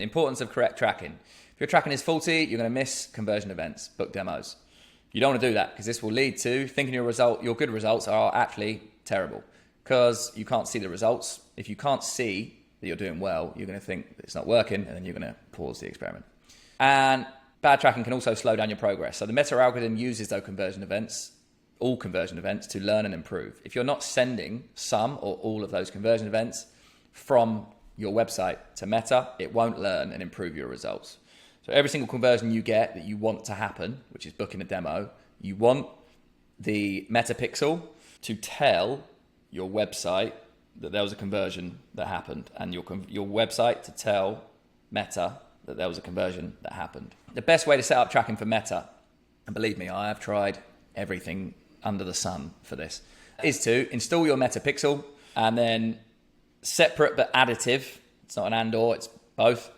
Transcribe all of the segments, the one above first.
The importance of correct tracking. If your tracking is faulty, you're going to miss conversion events, book demos. You don't want to do that because this will lead to thinking your good results are actually terrible because you can't see the results. If you can't see that you're doing well, you're going to think that it's not working and then you're going to pause the experiment. And bad tracking can also slow down your progress. So the meta algorithm uses those conversion events, all conversion events, to learn and improve. If you're not sending some or all of those conversion events from your website to Meta, it won't learn and improve your results. So every single conversion you get that you want to happen, which is booking a demo, you want the Meta pixel to tell your website that there was a conversion that happened, and your website to tell Meta that there was a conversion that happened. The best way to set up tracking for Meta, and believe me, I have tried everything under the sun for this, is to install your Meta pixel and then separate but additive, it's not an and or, it's both,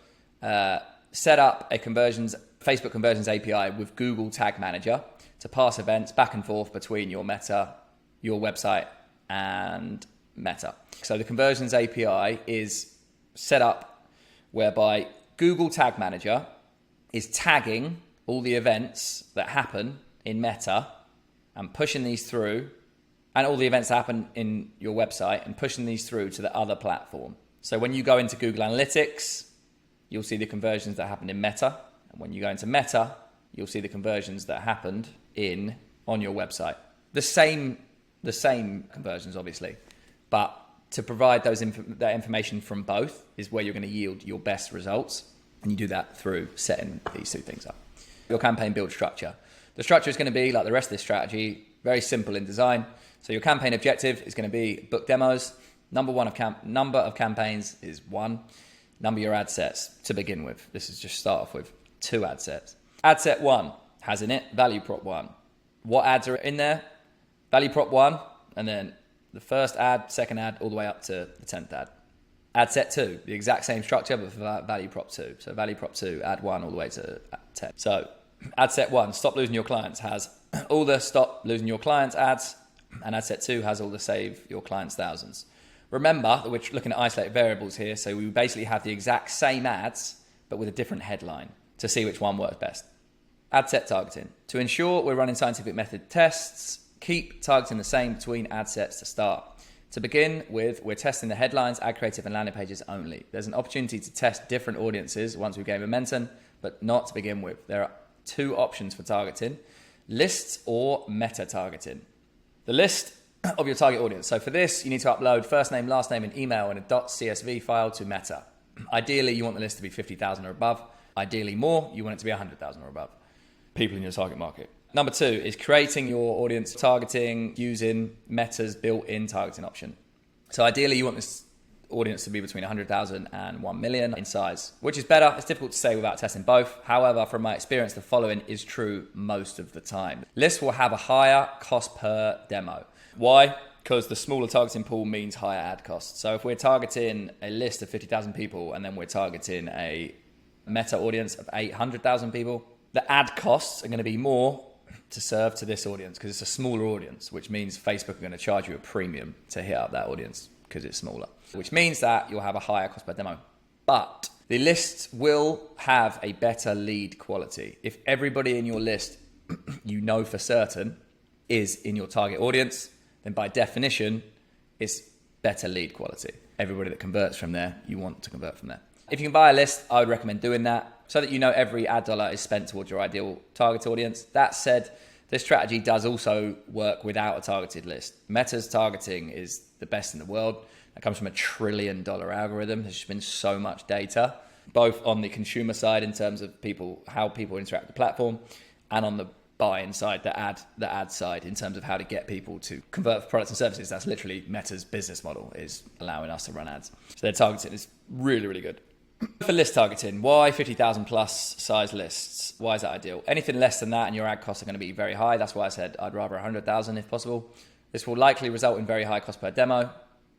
set up a Facebook conversions API with Google Tag Manager to pass events back and forth between your website and Meta. So the conversions API is set up whereby Google Tag Manager is tagging all the events that happen in Meta and pushing these through, and all the events that happen in your website and pushing these through to the other platform. So when you go into Google Analytics, you'll see the conversions that happened in Meta. And when you go into Meta, you'll see the conversions that happened on your website. The same conversions, obviously. But to provide that information from both is where you're going to yield your best results. And you do that through setting these two things up. Your campaign build structure. The structure is going to be like the rest of this strategy, very simple in design. So your campaign objective is going to be book demos. Number of campaigns is 1. Number your ad sets to begin with. This is just start off with 2 ad sets. Ad set 1 has in it value prop 1. What ads are in there? Value prop 1, and then the first ad, second ad, all the way up to the 10th ad. Ad set 2, the exact same structure, but for value prop 2. So value prop 2, ad 1, all the way to 10. So ad set 1, stop losing your clients, has all the stop losing your clients ads, and ad set 2 has all the save your clients thousands. Remember that we're looking at isolated variables here, so we basically have the exact same ads, but with a different headline to see which one works best. Ad set targeting. To ensure we're running scientific method tests, keep targeting the same between ad sets to start. To begin with, we're testing the headlines, ad creative, and landing pages only. There's an opportunity to test different audiences once we gain momentum, but not to begin with. There are 2 options for targeting: lists or meta targeting. The list of your target audience. So for this, you need to upload first name, last name, and email in a .csv file to Meta. Ideally, you want the list to be 50,000 or above. Ideally more, you want it to be 100,000 or above people in your target market. Number 2 is creating your audience targeting using Meta's built-in targeting option. So ideally, you want this audience to be between 100,000 and 1 million in size, which is better. It's difficult to say without testing both. However, from my experience, the following is true most of the time. Lists will have a higher cost per demo. Why? Because the smaller targeting pool means higher ad costs. So if we're targeting a list of 50,000 people and then we're targeting a Meta audience of 800,000 people, the ad costs are going to be more to serve to this audience because it's a smaller audience, which means Facebook are going to charge you a premium to hit up that audience because it's smaller, which means that you'll have a higher cost per demo. But the lists will have a better lead quality. If everybody in your list you know for certain is in your target audience, then by definition, it's better lead quality. Everybody that converts from there, you want to convert from there. If you can buy a list, I would recommend doing that so that you know every ad dollar is spent towards your ideal target audience. That said, this strategy does also work without a targeted list. Meta's targeting is the best in the world. That comes from $1 trillion algorithm. There's just been so much data, both on the consumer side in terms of how people interact with the platform, and on the buy-in side, the ad side, in terms of how to get people to convert for products and services. That's literally Meta's business model, is allowing us to run ads. So their targeting is really, really good. For list targeting, why 50,000 plus size lists? Why is that ideal? Anything less than that and your ad costs are going to be very high. That's why I said I'd rather 100,000 if possible. This will likely result in very high cost per demo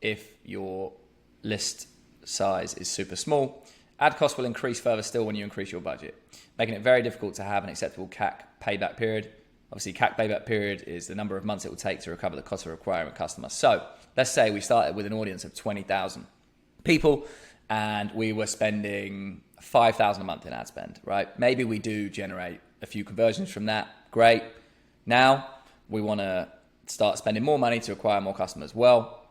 if your list size is super small. Ad costs will increase further still when you increase your budget, making it very difficult to have an acceptable CAC payback period. Obviously, CAC payback period is the number of months it will take to recover the cost of acquiring a customer. So let's say we started with an audience of 20,000 people and we were spending $5,000 a month in ad spend, right? Maybe we do generate a few conversions from that. Great. Now we want to start spending more money to acquire more customers. Well,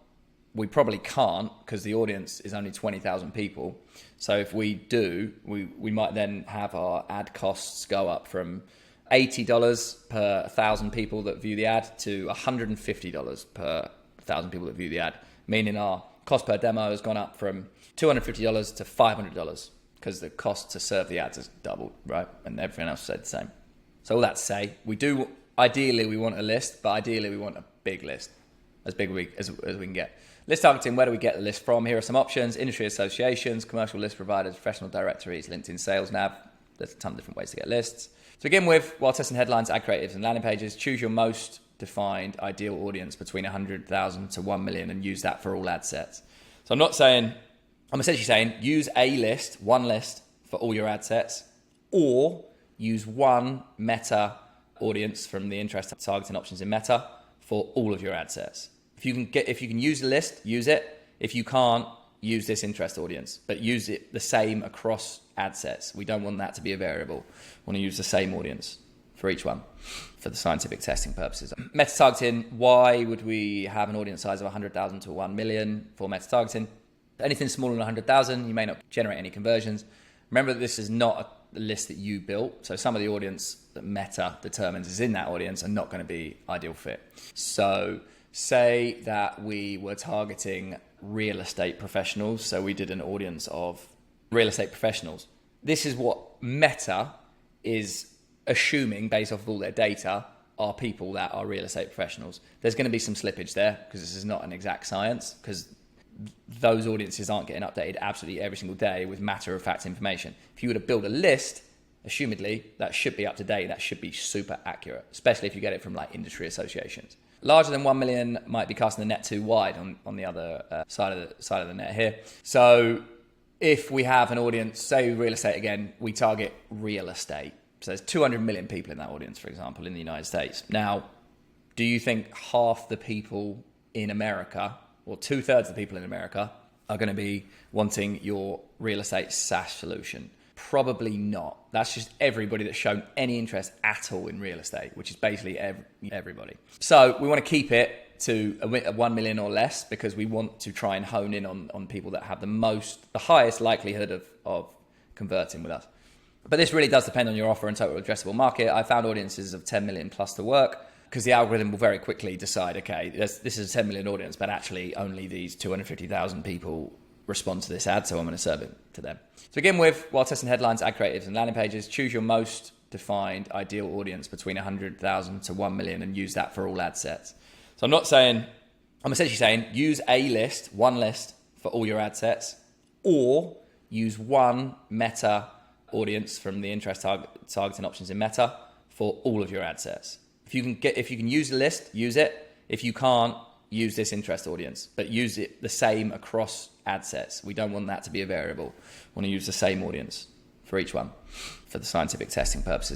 we probably can't because the audience is only 20,000 people. So if we do, we might then have our ad costs go up from $80 per 1,000 people that view the ad to $150 per 1,000 people that view the ad, meaning our cost per demo has gone up from $250 to $500 because the cost to serve the ads has doubled, right? And everything else stayed the same. So all that to say, ideally we want a list, but ideally we want a big list, as big as we can get. List targeting, where do we get the list from? Here are some options: industry associations, commercial list providers, professional directories, LinkedIn Sales Nav. There's a ton of different ways to get lists. To begin with, while testing headlines, ad creatives, and landing pages, choose your most defined ideal audience between 100,000 to 1 million and use that for all ad sets. So I'm essentially saying use one list for all your ad sets, or use one meta audience from the interest targeting options in Meta for all of your ad sets. If you can use a list, use it. If you can't, use this interest audience, but use it the same across ad sets. We don't want that to be a variable. We want to use the same audience for each one for the scientific testing purposes. Meta targeting, why would we have an audience size of 100,000 to 1 million for meta targeting? Anything smaller than 100,000, you may not generate any conversions. Remember that this is not a list that you built. So some of the audience that Meta determines is in that audience are not going to be ideal fit. So say that we were targeting real estate professionals. So we did an audience of real estate professionals. This is what Meta is assuming based off of all their data are people that are real estate professionals. There's going to be some slippage there because this is not an exact science, because those audiences aren't getting updated absolutely every single day with matter-of-fact information. If you were to build a list, assumedly, that should be up to date. That should be super accurate, especially if you get it from like industry associations. Larger than 1 million might be casting the net too wide on the other side of the net here. So if we have an audience, say real estate again, we target real estate. So there's 200 million people in that audience, for example, in the United States. Now, do you think half the people in America, or 2/3 of the people in America, are going to be wanting your real estate SaaS solution? Probably not. That's just everybody that's shown any interest at all in real estate, which is basically everybody. So we want to keep it to a 1 million or less because we want to try and hone in on people that have the highest likelihood of converting with us. But this really does depend on your offer and total addressable market. I found audiences of 10 million plus to work because the algorithm will very quickly decide, okay, this is a 10 million audience, but actually only these 250,000 people respond to this ad, so I'm going to serve it to them. To begin with, while testing headlines, ad creatives, and landing pages, choose your most defined ideal audience between 100,000 to 1 million and use that for all ad sets. So I'm essentially saying use one list for all your ad sets, or use one meta audience from the interest targeting options in Meta for all of your ad sets. If you can use a list, use it. If you can't, use this interest audience, but use it the same across ad sets. We don't want that to be a variable. We want to use the same audience for each one for the scientific testing purposes.